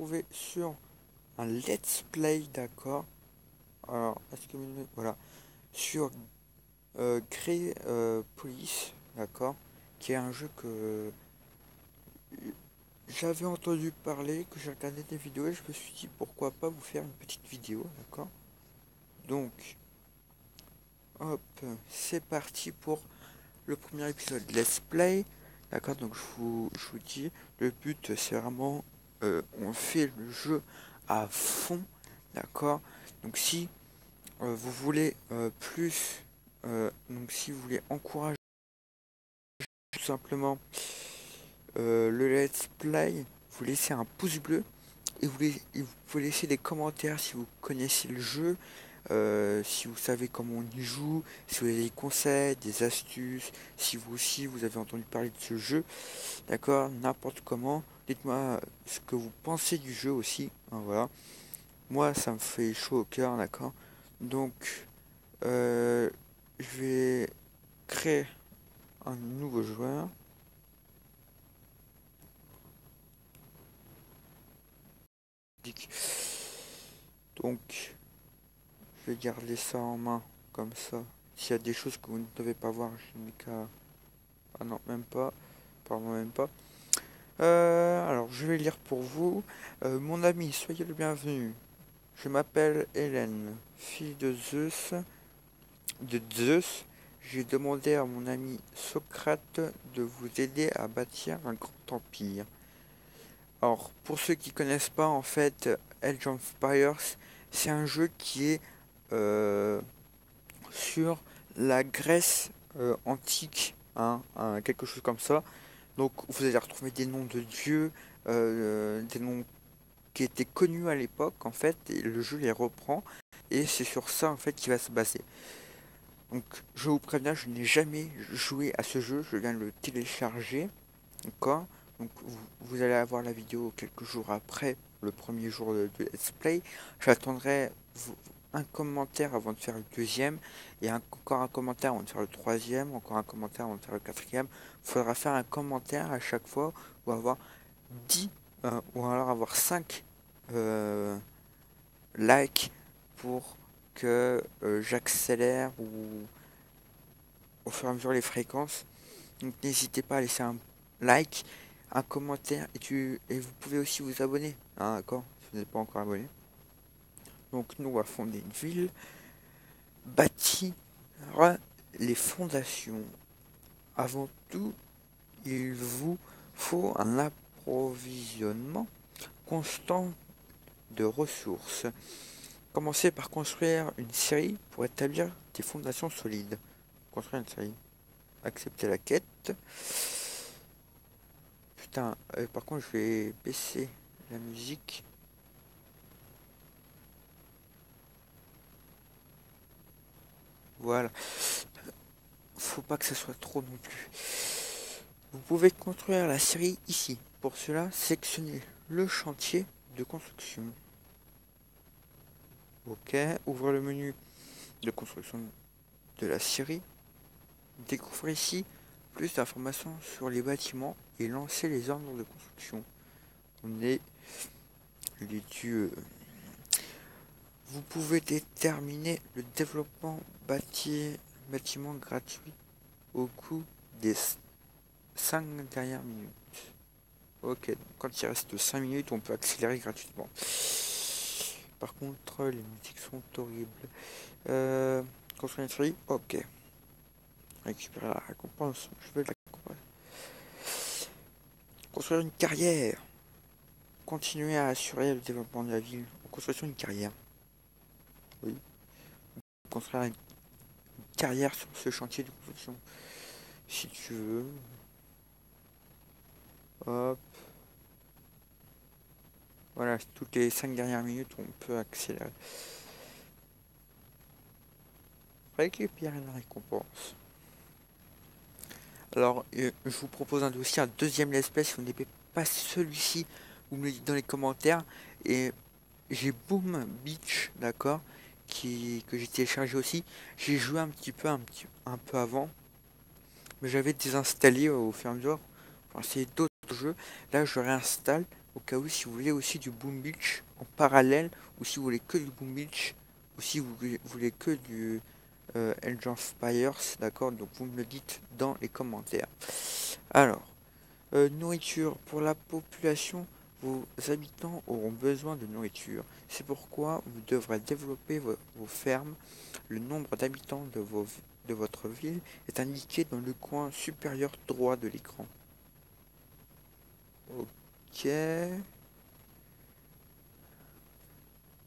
retrouver sur un let's play, d'accord. Alors, est-ce que voilà, sur Grey Police, d'accord, qui est un jeu que j'avais entendu parler, que j'ai regardé des vidéos et je me suis dit pourquoi pas vous faire une petite vidéo, d'accord. Donc, hop, c'est parti pour le premier épisode let's play, d'accord. Donc je vous dis, le but c'est vraiment, on fait le jeu à fond, d'accord. Donc si vous voulez plus, donc si vous voulez encourager tout simplement le let's play, vous laissez un pouce bleu et vous pouvez laisser des commentaires si vous connaissez le jeu, si vous savez comment on y joue, si vous avez des conseils, des astuces, si vous aussi vous avez entendu parler de ce jeu, d'accord, n'importe comment. Dites-moi ce que vous pensez du jeu aussi, hein, voilà. Moi ça me fait chaud au cœur, d'accord. Donc je vais créer un nouveau joueur. Donc je vais garder ça en main comme ça. S'il y a des choses que vous ne devez pas voir, je n'ai qu'à... Ah non, même pas. Pardon, même pas. Alors, je vais lire pour vous. Mon ami, soyez le bienvenu. Je m'appelle Hélène, fille de Zeus. De Zeus. J'ai demandé à mon ami Socrate de vous aider à bâtir un grand empire. Alors, pour ceux qui connaissent pas, en fait, Age of Empires, c'est un jeu qui est euh, sur la Grèce antique, hein, quelque chose comme ça. Donc vous allez retrouver des noms de dieux, des noms qui étaient connus à l'époque en fait, et le jeu les reprend, et c'est sur ça en fait qu'il va se baser. Donc je vous préviens, je n'ai jamais joué à ce jeu, je viens de le télécharger, d'accord. Donc vous allez avoir la vidéo quelques jours après le premier jour de Let's Play. J'attendrai un commentaire avant de faire le deuxième, et encore un commentaire avant de faire le troisième, encore un commentaire avant de faire le quatrième. Il faudra faire un commentaire à chaque fois, ou avoir 10 ou alors avoir 5 likes pour que j'accélère ou au fur et à mesure les fréquences. Donc n'hésitez pas à laisser un like, un commentaire, et vous pouvez aussi vous abonner, hein, d'accord, si vous n'êtes pas encore abonné. Donc nous on va fonder une ville, bâtir les fondations. Avant tout, il vous faut un approvisionnement constant de ressources. Commencez par construire une série pour établir des fondations solides. Construire une série. Accepter la quête. Putain, par contre, je vais baisser la musique. Voilà. Faut pas que ça soit trop non plus. Vous pouvez construire la série ici. Pour cela, sélectionnez le chantier de construction. Ok, ouvrez le menu de construction de la série. Découvrez ici plus d'informations sur les bâtiments et lancez les ordres de construction. On est les dieux. Vous pouvez déterminer le développement bâtiment gratuit au coût des 5 dernières minutes. Ok, quand il reste 5 minutes, on peut accélérer gratuitement. Par contre, les musiques sont horribles. Construire une série, ok. Récupérer la récompense, je veux la récompense. Construire une carrière. Continuer à assurer le développement de la ville en construisant une carrière. Oui. Construire une carrière sur ce chantier de construction. Si tu veux. Hop. Voilà, toutes les 5 dernières minutes, on peut accélérer. Récupérer la récompense. Alors, je vous propose aussi un deuxième let's play. Si vous n'aimez pas celui-ci, vous me le dites dans les commentaires. Et j'ai Boom Beach, d'accord, que j'ai téléchargé aussi. J'ai joué un peu avant, mais j'avais désinstallé au fur et à mesure. Enfin, c'est d'autres jeux. Là, je réinstalle, Au cas où si vous voulez aussi du Boom Beach en parallèle, ou si vous voulez que du Boom Beach, ou si vous voulez que du Age of Spires, d'accord? Donc vous me le dites dans les commentaires. Alors, nourriture. Pour la population, vos habitants auront besoin de nourriture. C'est pourquoi vous devrez développer vos fermes. Le nombre d'habitants de votre ville est indiqué dans le coin supérieur droit de l'écran. Ok.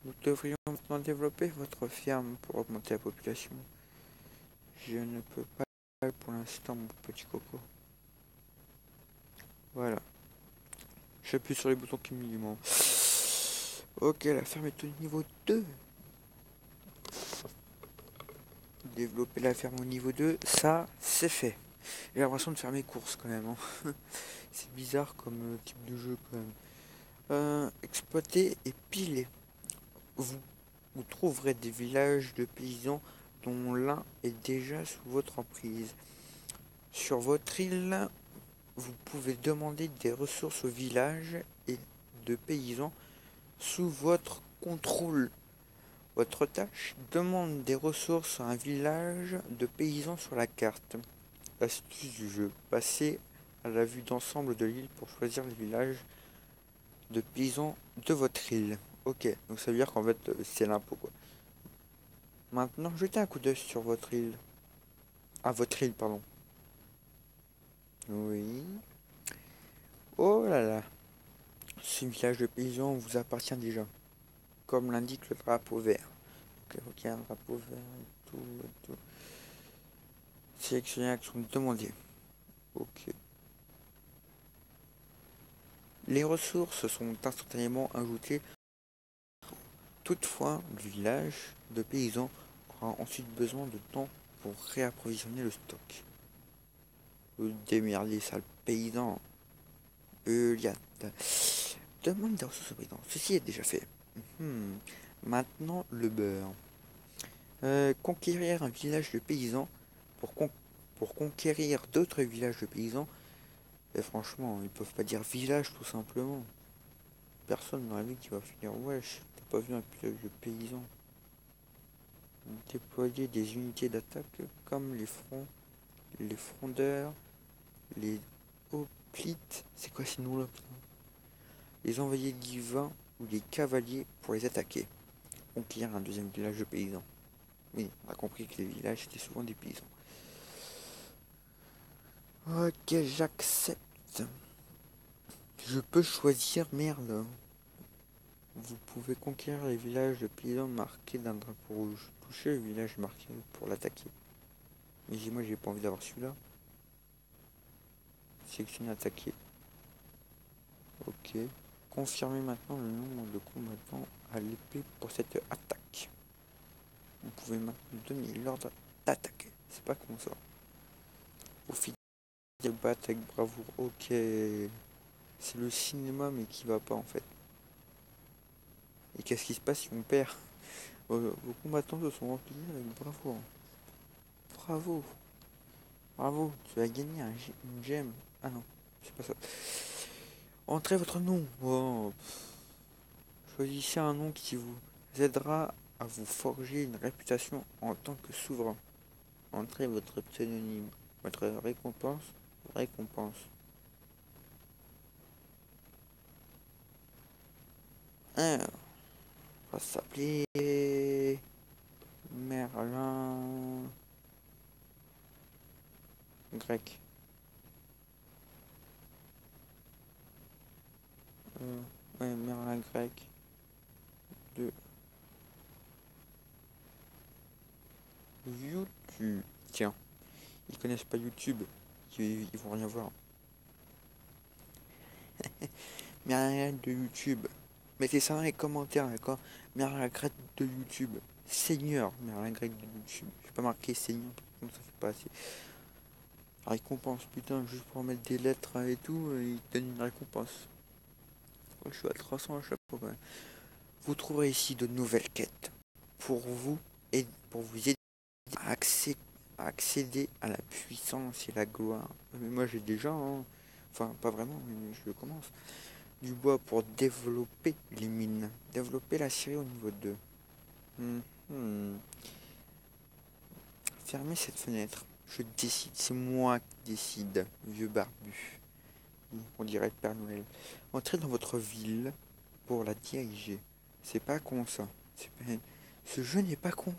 Nous devrions maintenant développer votre ferme pour augmenter la population. Je ne peux pas pour l'instant, mon petit coco. Voilà. J'appuie sur les boutons qui me demandent. Ok, la ferme est au niveau 2. Développer la ferme au niveau 2, ça, c'est fait. J'ai l'impression de faire mes courses quand même. Hein. C'est bizarre comme type de jeu quand même. Exploiter et piler. Vous, vous trouverez des villages de paysans dont l'un est déjà sous votre emprise. Sur votre île, vous pouvez demander des ressources aux villages et de paysans sous votre contrôle. Votre tâche demande des ressources à un village de paysans sur la carte. Astuce du jeu. Passez à la vue d'ensemble de l'île pour choisir les villages de paysans de votre île. Ok, donc ça veut dire qu'en fait c'est l'impôt quoi. Maintenant, jetez un coup d'œil sur votre île. Ah, votre île, pardon. Oui. Oh là là. Ce village de paysans vous appartient déjà. Comme l'indique le drapeau vert. Ok, un drapeau vert et tout, et tout. Sélectionnez l'action demandée. Ok. Les ressources sont instantanément ajoutées. Toutefois, le village de paysans aura ensuite besoin de temps pour réapprovisionner le stock. Démerdez, sale paysan. Euliat. Demande des ressources au président. Ceci est déjà fait. Maintenant, le beurre. Conquérir un village de paysans. Pour, pour conquérir d'autres villages de paysans, et franchement, ils peuvent pas dire village tout simplement. Personne dans la vie qui va finir. Wesh, t'as pas vu un village de paysans. Déployer des unités d'attaque comme les frondeurs, les hoplites. C'est quoi ces noms-là? Les envoyés divins ou les cavaliers pour les attaquer. Conquérir un deuxième village de paysans. Oui, on a compris que les villages étaient souvent des paysans. Ok, j'accepte. Je peux choisir, merde. Vous pouvez conquérir les villages de paysans marqués d'un drapeau rouge. Touchez le village marqué pour l'attaquer. Mais moi j'ai pas envie d'avoir celui-là. Sélectionner attaquer. Ok. Confirmez maintenant le nombre de combattants à l'épée pour cette attaque. Vous pouvez maintenant donner l'ordre d'attaquer. C'est pas comme ça. Au fil de battre avec bravoure. Ok. C'est le cinéma mais qui va pas en fait. Et qu'est-ce qui se passe si on perd? Vos combattants se sont remplis avec bravoure. Bravo. Bravo. Tu as gagné une gemme. Ah non, c'est pas ça. Entrez votre nom. Oh. Choisissez un nom qui vous aidera à vous forger une réputation en tant que souverain. Entrez votre pseudonyme. Votre récompense. Récompense. Alors, on va s'appeler Merlin grec. Ouais, Merlin grec de YouTube. Tiens, ils connaissent pas YouTube, ils vont rien voir. Merlin de YouTube. Mettez ça dans les commentaires, d'accord? Merlin grec de YouTube. Seigneur Merlin grec de YouTube. Je vais pas marquer Seigneur, comme ça fait pas assez. Récompense, putain, juste pour mettre des lettres et tout, ils te donnent une récompense. Je suis à 300 à chaque fois quand même. Vous trouverez ici de nouvelles quêtes pour vous et pour vous aider à accéder à la puissance et la gloire. Mais moi j'ai déjà, hein. Enfin pas vraiment, mais je commence. du bois pour développer les mines. Développer la scierie au niveau 2. Mhm. Fermez cette fenêtre. Je décide. C'est moi qui décide, vieux barbu. On dirait le Père Noël. Entrez dans votre ville pour la diriger. C'est pas con ça. Ce jeu n'est pas con.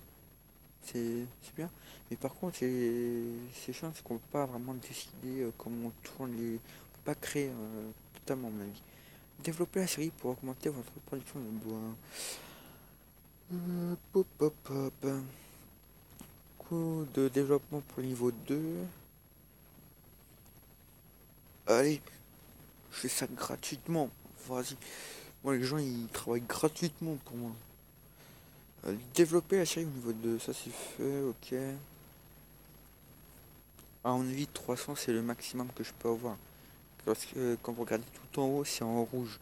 C'est bien. Mais par contre, c'est chiant, c'est qu'on peut pas vraiment décider comment on tourne les. On peut pas créer totalement, à mon avis. Développer la série pour augmenter votre production de bois. Pop, pop, pop. Coût de développement pour le niveau 2. Allez, je fais ça gratuitement. Vas-y. Moi, les gens, ils travaillent gratuitement pour moi. Développer la série au niveau 2, ça c'est fait, ok. À mon avis, 300 c'est le maximum que je peux avoir. Parce que quand vous regardez tout en haut, c'est en rouge.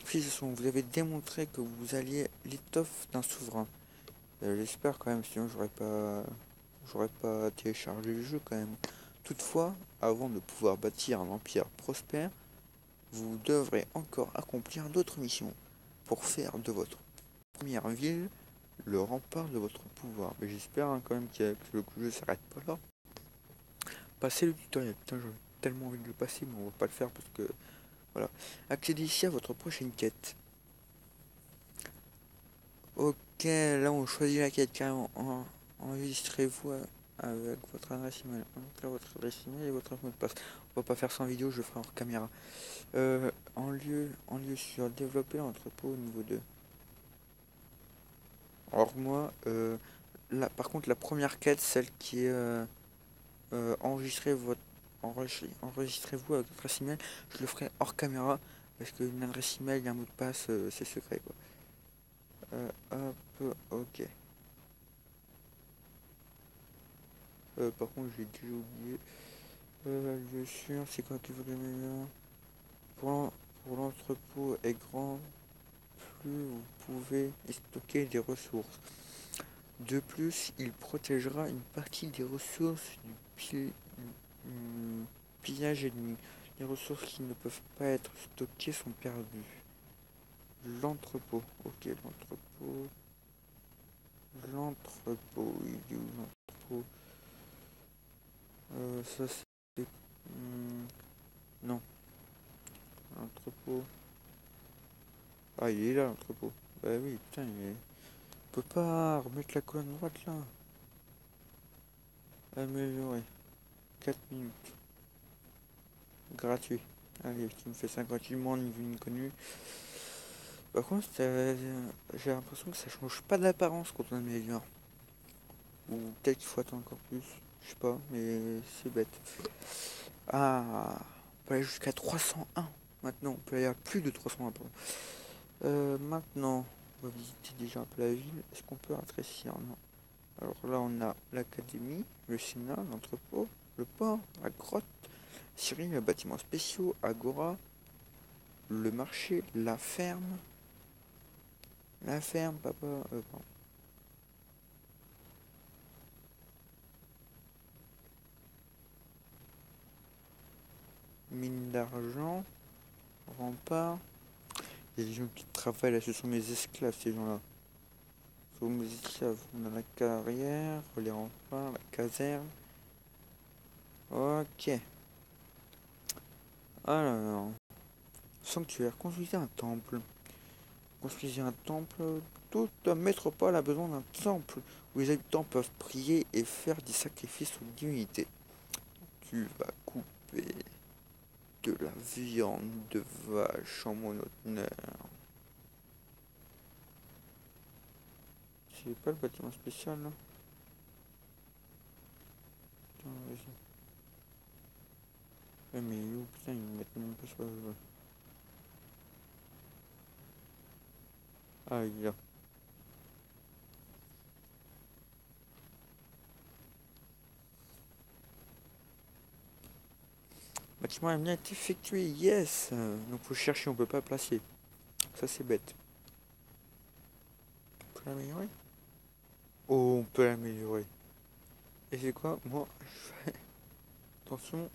Félicitations, vous avez démontré que vous alliez l'étoffe d'un souverain. J'espère quand même, sinon j'aurais pas téléchargé le jeu quand même. Toutefois, avant de pouvoir bâtir un empire prospère, vous devrez encore accomplir d'autres missions pour faire de votre première ville le rempart de votre pouvoir. Mais j'espère quand même que le jeu s'arrête pas là. Passez le tutoriel. Putain, j'ai tellement envie de le passer, mais on va pas le faire parce que voilà. Accédez ici à votre prochaine quête. Ok, là on choisit la quête car enregistrez-vous avec votre adresse email. Entrez votre adresse email et votre mot de passe. On va pas faire sans vidéo, je le ferai hors caméra. En lieu sur développer l'entrepôt au niveau 2. Alors moi, là, par contre la première quête, celle qui est enregistrez-vous avec votre adresse email, je le ferai hors caméra parce qu'une adresse email et un mot de passe, c'est secret quoi. Hop, ok. Par contre, j'ai déjà oublié. Lieu sûr, c'est quoi qu'il faut donner là pour l'entrepôt est grand, plus vous pouvez y stocker des ressources. De plus, il protégera une partie des ressources du pillage ennemi. Les ressources qui ne peuvent pas être stockées sont perdues. L'entrepôt. Ok, l'entrepôt. L'entrepôt. Il est où l'entrepôt? Ça c'est. Non. L'entrepôt. Ah, il est là l'entrepôt. Bah oui, putain, il est. On peut pas remettre la colonne droite là. Améliorer. 4 minutes. Gratuit. Allez, tu me fais ça gratuitement niveau inconnu. Par contre, j'ai l'impression que ça change pas d'apparence quand on améliore. Ou peut-être qu'il faut attendre encore plus. Je sais pas, mais c'est bête. Ah, on peut aller jusqu'à 301. Maintenant, on peut aller à plus de 301, pardon. Maintenant, on va visiter déjà un peu la ville. Est-ce qu'on peut rétrécir? Non. Alors là, on a l'académie, le Sénat, l'entrepôt, le port, la grotte, Syrie, les bâtiments spéciaux, Agora, le marché, la ferme. La ferme, papa. Pardon. Mine d'argent, rempart. Il y a des gens qui travaillent là, ce sont mes esclaves, ces gens-là. Ce sont mes esclaves. On a la carrière, les remparts, la caserne. Ok. Alors, sanctuaire, construisez un temple. Construisez un temple. Toute métropole a besoin d'un temple où les habitants peuvent prier et faire des sacrifices aux divinités. Tu vas couper de la viande de vache en mon honneur. C'est pas le bâtiment spécial là? Putain, vas-y. Ouais, mais où putain, ils me mettent même pas sur le. Ah, il y a. Bâtiment a bien été effectué, yes! Donc faut chercher, on peut pas placer. Ça c'est bête. On peut l'améliorer? Oh, on peut l'améliorer. Et c'est quoi? Moi, je fais. Attention.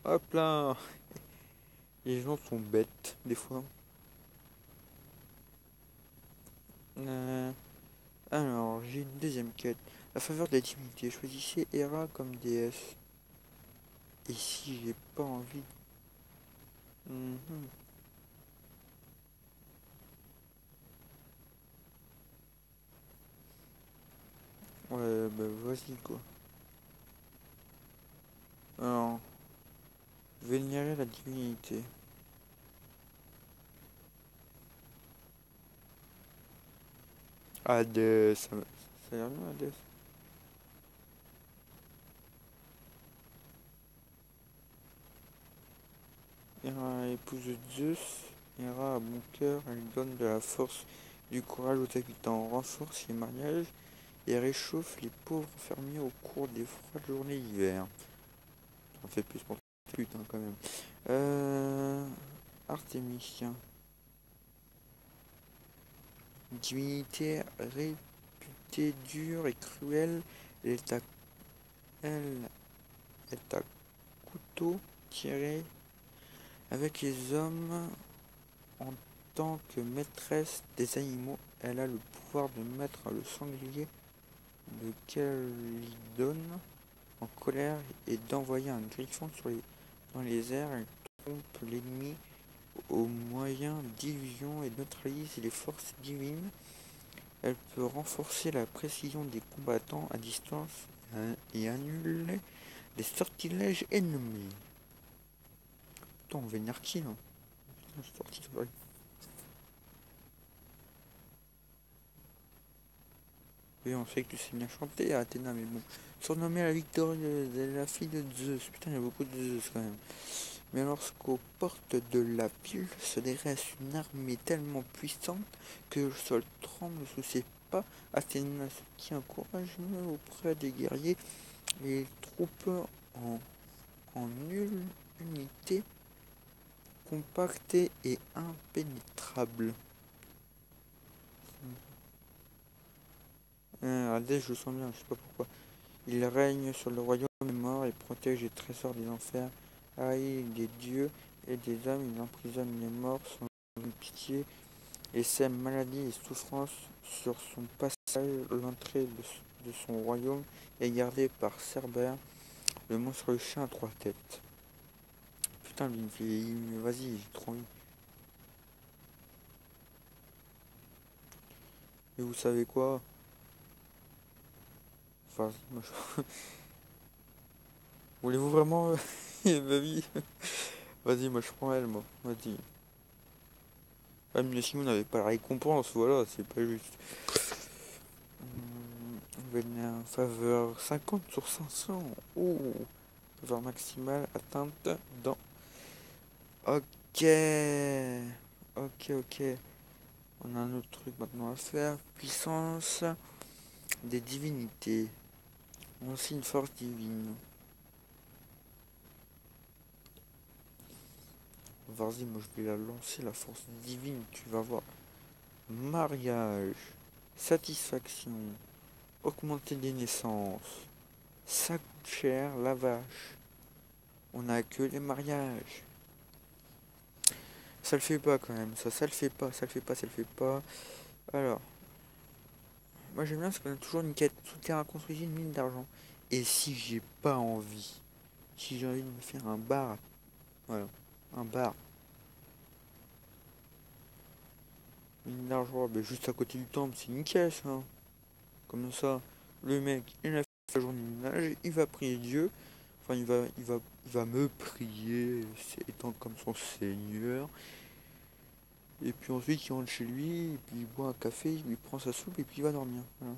Hop là! Les gens sont bêtes, des fois. Euh, alors, j'ai une deuxième quête. La faveur de la divinité. Choisissez Hera comme déesse. Et si j'ai pas envie... Mhm. Ouais, bah vas-y quoi. Alors, vénérer la divinité. Hadès, ça a l'air bien Hadès. Hera épouse de Zeus. Hera a bon cœur, elle donne de la force, du courage aux habitants, renforce les mariages et réchauffe les pauvres fermiers au cours des froides journées d'hiver. Ça fait plus pour putain quand même. Artémis, tiens. Divinité réputée dure et cruelle, elle elle est à couteau tiré avec les hommes en tant que maîtresse des animaux. Elle a le pouvoir de mettre le sanglier de Calydone en colère et d'envoyer un griffon dans les airs. Elle trompe l'ennemi au moyen d'illusions et neutralise les forces divines. Elle peut renforcer la précision des combattants à distance et annuler les sortilèges ennemis. Putain, on vénère qui là? Oui, on sait que tu sais bien chanter à Athéna, mais bon. Surnommée la victorieuse, elle est la fille de Zeus. Putain, il y a beaucoup de Zeus quand même. Mais lorsqu'aux portes de la ville se dresse une armée tellement puissante que le sol tremble sous ses pas, Athéna se tient courageusement auprès des guerriers et les troupes en, en nulle unité, compactées et impénétrables. Hadès, je le sens bien, je sais pas pourquoi. Il règne sur le royaume des morts et protège les trésors des enfers. Haï des dieux et des hommes, il emprisonne les morts sans pitié et sème maladie et souffrance sur son passage. L'entrée de son royaume est gardée par Cerbère, le monstrueux chien à trois têtes. Putain, lui, vas-y, j'ai trop envie. Et vous savez quoi? Vas-y, moi je... Voulez-vous vraiment ma vie? Vas-y, moi je prends elle, moi. Vas-y. Ah, mais si vous n'avez pas la récompense, voilà, c'est pas juste. Faveur 50 sur 500. Oh, faveur maximale atteinte dans. Ok. Ok, ok. On a un autre truc maintenant à faire. Puissance des divinités. Aussi une force divine. Vas-y, moi je vais la lancer, la force divine, tu vas voir. Mariage. Satisfaction. Augmenter des naissances. Ça coûte cher, la vache. On a que les mariages. Ça le fait pas quand même, ça le fait pas, ça le fait pas, ça le fait pas. Alors, moi j'aime bien parce qu'on a toujours une quête souterrain, construire une mine d'argent. Et si j'ai pas envie, si j'ai envie de me faire un bar, voilà, un bar, mine d'argent, ben juste à côté du temple, c'est nickel ça. Hein. Comme ça, le mec, il a fait sa journée de ménage, il va prier Dieu, enfin il va me prier, étant comme son Seigneur. Et puis ensuite, il rentre chez lui, et puis il boit un café, il prend sa soupe, et puis il va dormir. Voilà.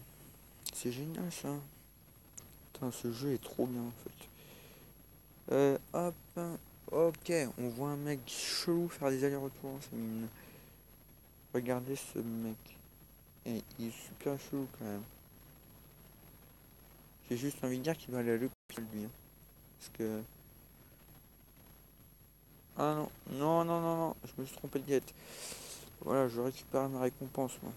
C'est génial ça. Putain, ce jeu est trop bien en fait. Hop, ok, on voit un mec chelou faire des allers-retours en sa mine. Regardez ce mec. Et il est super chelou quand même. J'ai juste envie de dire qu'il va aller à l'hôpital lui. Hein. Parce que. Ah non, non, non, non, non, je me suis trompé de quête. Voilà, je récupère ma récompense moi.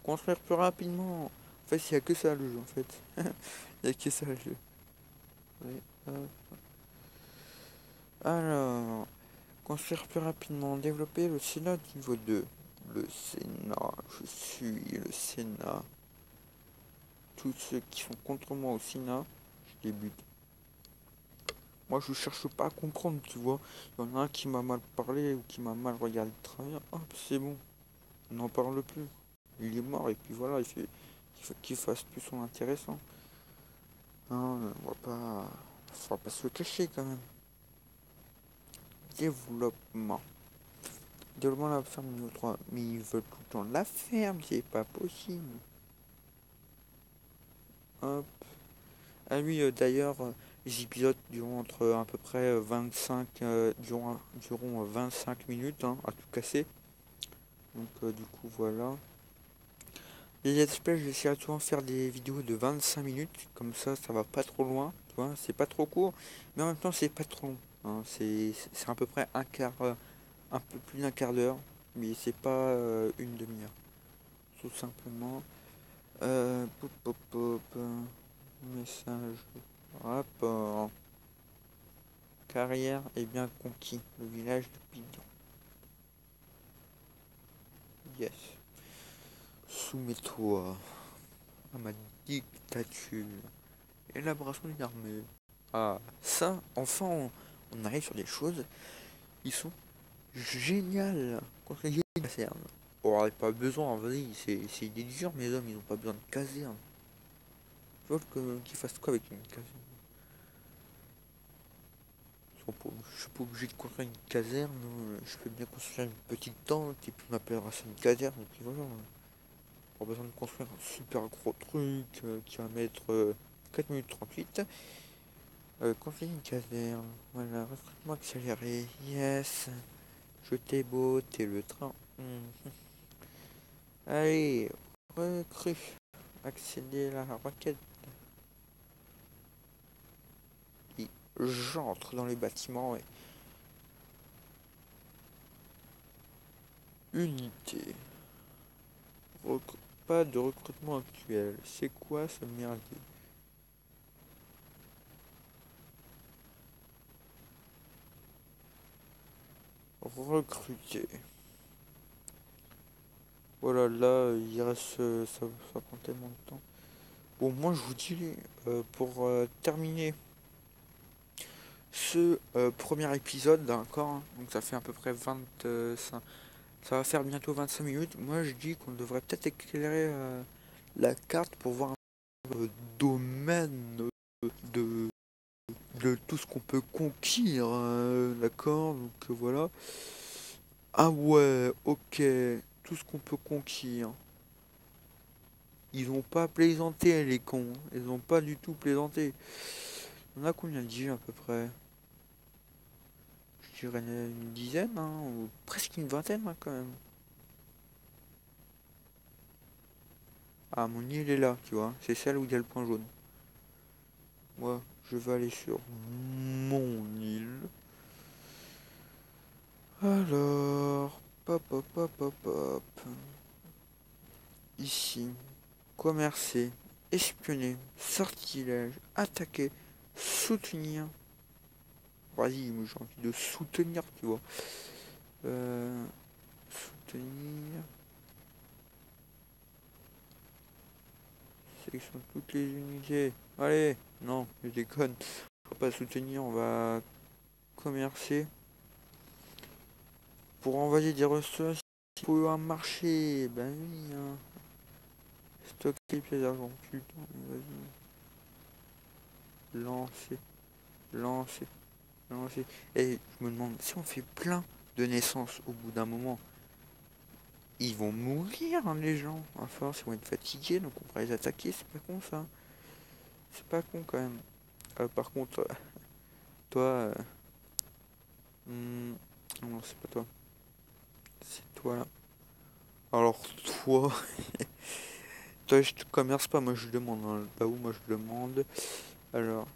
Construire plus rapidement. En fait, il n'y a que ça le jeu en fait. Il n'y a que ça le jeu. Oui, Alors, construire plus rapidement, développer le Sénat niveau 2. Le Sénat, je suis le Sénat. Tous ceux qui sont contre moi au Sénat, je débute. Moi, je cherche pas à comprendre, tu vois. Il y en a un qui m'a mal parlé ou qui m'a mal regardé de travers. Hop, c'est bon, on n'en parle plus. Il est mort et puis voilà, il faut qu'il fasse plus son intéressant. Non, faut pas se le cacher quand même. Développement. Développement de la ferme numéro 3. Mais ils veulent tout le temps la ferme, c'est pas possible. Hop. Ah oui, d'ailleurs, les épisodes durant entre à peu près 25, durant 25 minutes, hein, à tout casser. Donc du coup, voilà. Les let's play, j'essaie à souvent faire des vidéos de 25 minutes, comme ça va pas trop loin, tu vois, c'est pas trop court, mais en même temps c'est pas trop long, hein, c'est à peu près un quart, un peu plus d'un quart d'heure, mais c'est pas une demi-heure, tout simplement. Pop, pop, pop, message, rapport, carrière est bien conquis, le village de Pidon. Yes. Soumets-toi à ma dictature. Élaboration d'une armée. Ah, ça, enfin, on arrive sur des choses qui sont géniales. Conseiller une caserne. On n'aurait pas besoin, vas-y, c'est des durs, mes hommes, ils n'ont pas besoin de caserne. Tu vois qu'ils fassent quoi avec une caserne? Je suis pas obligé de construire une caserne, je peux bien construire une petite tente, et puis on appellera ça une caserne, et puis voilà. Pas besoin de construire un super gros truc qui va mettre 4 minutes 38. Conseiller une caserne. Voilà, recrutement accéléré. Yes. Je t'ai beau, t'es le train. Mhm. Allez, recrue. Accéder la roquette. Et j'entre dans les bâtiments. Et... Unité. Pas de recrutement actuel. C'est quoi ce merdier? Recruter. Voilà, là, il reste. Ça prend tellement de temps. Bon, moi, je vous dis, pour terminer ce premier épisode, d'accord, hein, donc ça fait à peu près 25. Ça va faire bientôt 25 minutes. Moi, je dis qu'on devrait peut-être éclairer la carte pour voir un domaine de, de tout ce qu'on peut conquérir, d'accord, donc voilà. Ah ouais, ok, tout ce qu'on peut conquérir. Ils ont pas plaisanté, les cons. Ils ont pas du tout plaisanté. On a combien dit à peu près? Je dirais une dizaine, hein, ou presque une vingtaine, hein, quand même. Ah, mon île est là, tu vois. C'est celle où il y a le point jaune. Moi, je vais aller sur mon île. Alors, pop, pop, pop, pop, pop. Ici, commercer, espionner, sortilège, attaquer, soutenir. Vas-y, moi j'ai envie de soutenir, tu vois. Soutenir. Sélection toutes les unités. Allez, non, je déconne. On va pas soutenir, on va commercer. Pour envoyer des ressources, il faut un marché. Ben oui, hein. Stocker les pièces d'argent. Putain, vas-y. Lancer, lancer, lancer. Et je me demande, si on fait plein de naissances au bout d'un moment, ils vont mourir, hein, les gens. À force, ils vont être fatigués, donc on pourrait les attaquer. C'est pas con, ça. C'est pas con, quand même. Par contre, toi... non, c'est pas toi. C'est toi, là. Alors, toi... toi, je te commerce pas, moi je demande. Hein. Bah où, moi je demande. Alors...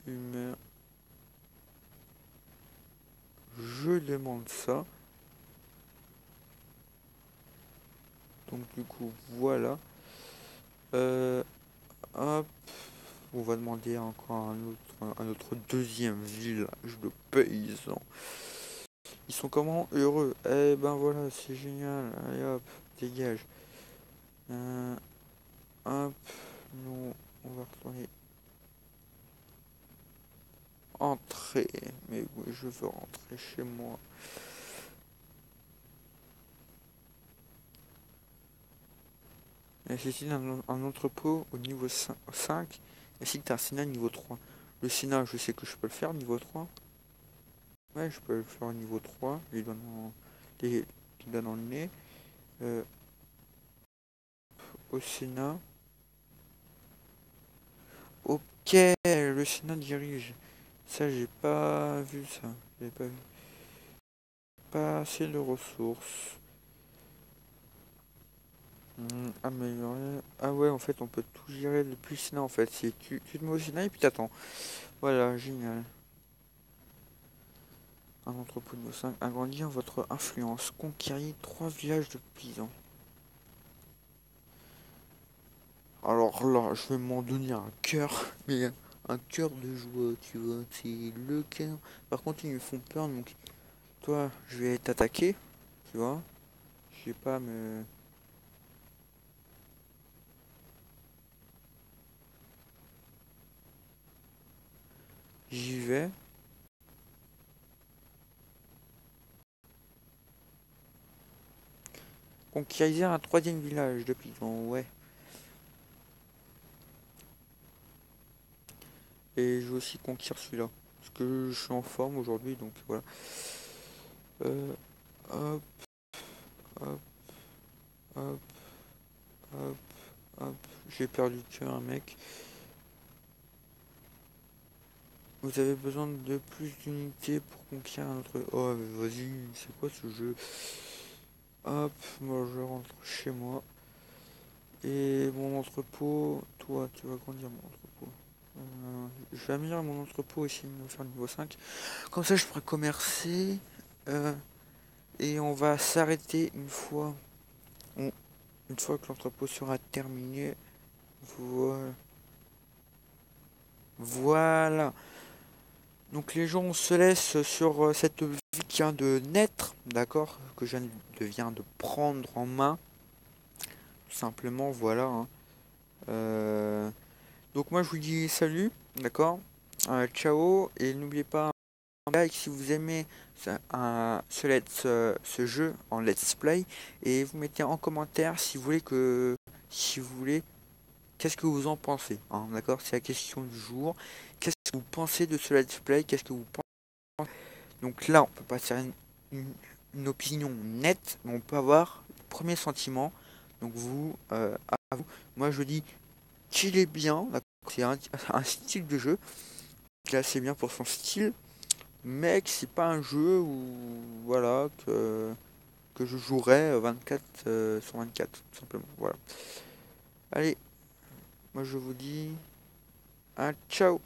Humeur... Je demande ça. Donc du coup, voilà. Hop, On va demander encore un autre deuxième village de paysans. Ils sont comment heureux? Eh ben voilà, c'est génial. Allez hop, dégage. Hop, nous, on va retourner. Entrer. Mais oui, je veux rentrer chez moi. Nécessite un entrepôt au niveau 5 ainsi que un Sénat niveau 3. Le Sénat, je sais que je peux le faire niveau 3. Ouais, je peux le faire au niveau 3. Les donne en le nez. Euh, Au Sénat. Ok, le Sénat dirige. Ça, j'ai pas vu ça. J'ai pas vu. Pas assez de ressources. Améliorer. Ah ouais, en fait, on peut tout gérer depuis le Sénat en fait. C'est tu te mets au Sénat et puis t'attends. Voilà, génial. Un entrepôt de 5. Agrandir votre influence. Conquérir 3 villages de paysans. Alors là, je vais m'en donner un cœur. Mais un cœur de joie, tu vois. C'est le cœur. Par contre, ils me font peur. Donc, toi, je vais t'attaquer. Tu vois. Je vais pas me. J'y vais. Conquérir un troisième village de paysans. Ouais. Et je vais aussi conquérir celui-là. Parce que je suis en forme aujourd'hui. Donc voilà. Euh, hop, hop, hop, hop, hop. J'ai perdu un mec. Vous avez besoin de plus d'unités pour conquérir un autre. Oh, mais vas-y, c'est quoi ce jeu? Hop, moi je rentre chez moi. Et mon entrepôt, toi, tu vas grandir mon entrepôt. Je vais améliorer mon entrepôt aussi, me faire niveau 5. Comme ça, je pourrais commercer. Et on va s'arrêter une fois que l'entrepôt sera terminé. Voilà. Voilà. Donc les gens se laissent sur cette vie qui vient de naître, d'accord, que je viens de prendre en main, tout simplement, voilà. Hein. Donc moi je vous dis salut, d'accord, ciao, et n'oubliez pas un like si vous aimez ce jeu en let's play, et vous mettez en commentaire si vous voulez, qu'est-ce que vous en pensez, hein, d'accord, c'est la question du jour. Qu'est-ce que vous pensez de ce let's play? Qu'est-ce que vous pensez? Donc là, on peut pas faire une opinion nette, mais on peut avoir le premier sentiment. Donc à vous. Moi je dis qu'il est bien, c'est un style de jeu qui est assez bien pour son style, mais que c'est pas un jeu où voilà que je jouerais 24 sur 24, tout simplement. Voilà. Allez, moi je vous dis un ciao.